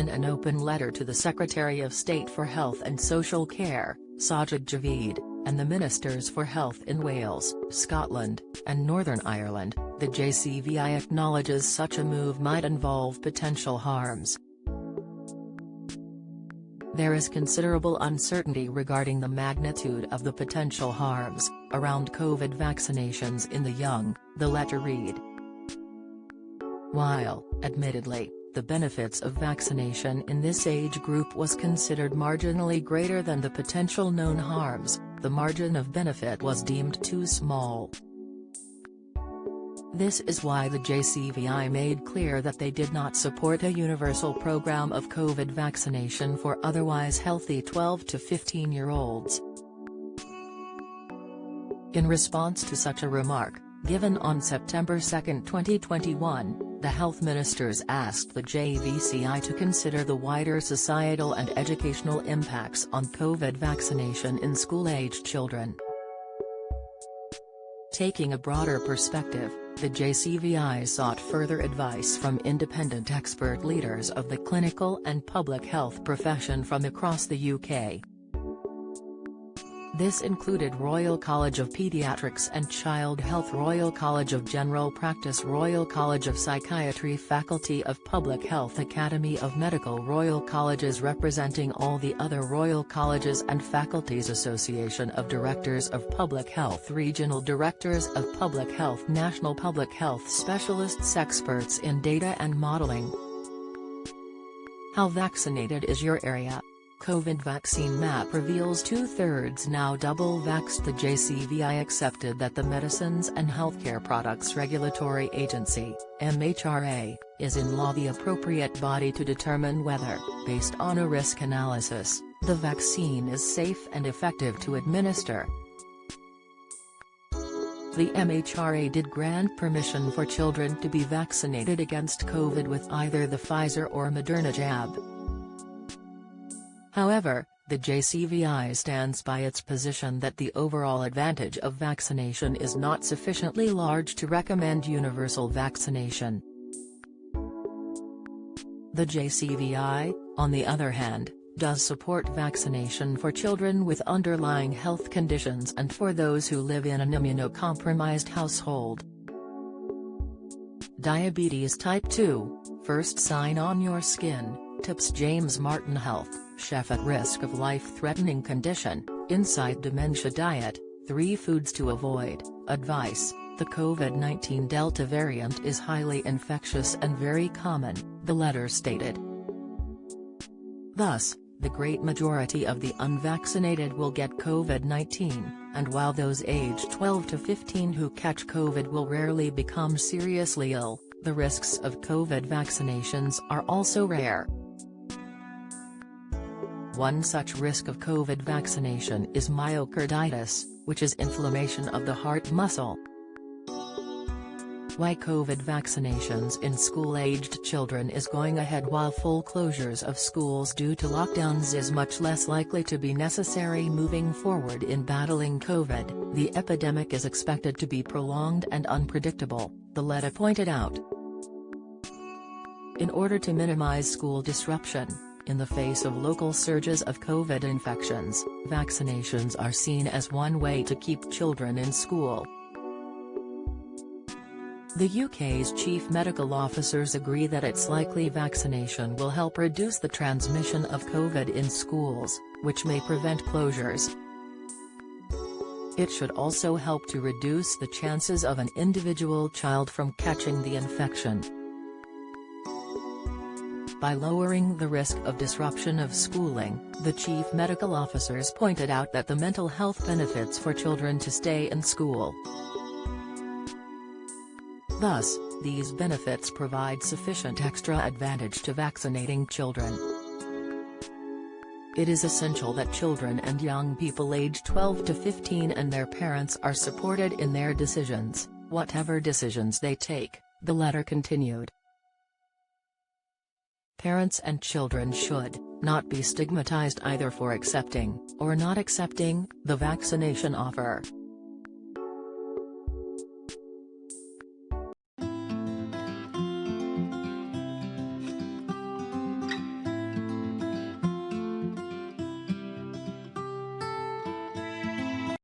In an open letter to the Secretary of State for Health and Social Care, Sajid Javid, and the Ministers for Health in Wales, Scotland, and Northern Ireland, the JCVI acknowledges such a move might involve potential harms. There is considerable uncertainty regarding the magnitude of the potential harms around COVID vaccinations in the young, the letter read. While, admittedly, the benefits of vaccination in this age group was considered marginally greater than the potential known harms, the margin of benefit was deemed too small. This is why the JCVI made clear that they did not support a universal program of COVID vaccination for otherwise healthy 12 to 15-year-olds. In response to such a remark, given on September 2, 2021, the health ministers asked the JCVI to consider the wider societal and educational impacts on COVID vaccination in school-aged children. Taking a broader perspective, the JCVI sought further advice from independent expert leaders of the clinical and public health profession from across the UK. This included Royal College of Paediatrics and Child Health, Royal College of General Practice, Royal College of Psychiatry, Faculty of Public Health, Academy of Medical, Royal Colleges representing all the other Royal Colleges and Faculties, Association of Directors of Public Health, Regional Directors of Public Health, National Public Health Specialists, experts in data and modeling. How vaccinated is your area? COVID vaccine map reveals 2/3 now double-vaxxed. The JCVI accepted that the Medicines and Healthcare Products Regulatory Agency, MHRA, is in law the appropriate body to determine whether, based on a risk analysis, the vaccine is safe and effective to administer. The MHRA did grant permission for children to be vaccinated against COVID with either the Pfizer or Moderna jab. However, the JCVI stands by its position that the overall advantage of vaccination is not sufficiently large to recommend universal vaccination. The JCVI, on the other hand, does support vaccination for children with underlying health conditions and for those who live in an immunocompromised household. Diabetes type 2, first sign on your skin, tips James Martin. Health, chef at risk of life-threatening condition, inside dementia diet, 3 foods to avoid, advice. The COVID-19 Delta variant is highly infectious and very common, the letter stated. Thus, the great majority of the unvaccinated will get COVID-19, and while those aged 12 to 15 who catch COVID will rarely become seriously ill, the risks of COVID vaccinations are also rare. One such risk of COVID vaccination is myocarditis, which is inflammation of the heart muscle. Why COVID vaccinations in school-aged children is going ahead while full closures of schools due to lockdowns is much less likely to be necessary moving forward in battling COVID. The epidemic is expected to be prolonged and unpredictable, the letter pointed out. In order to minimize school disruption, in the face of local surges of COVID infections, vaccinations are seen as one way to keep children in school. The UK's chief medical officers agree that it's likely vaccination will help reduce the transmission of COVID in schools, which may prevent closures. It should also help to reduce the chances of an individual child from catching the infection. By lowering the risk of disruption of schooling, the chief medical officers pointed out that the mental health benefits for children to stay in school. Thus, these benefits provide sufficient extra advantage to vaccinating children. It is essential that children and young people aged 12 to 15 and their parents are supported in their decisions, whatever decisions they take, the letter continued. Parents and children should not be stigmatized either for accepting or not accepting the vaccination offer.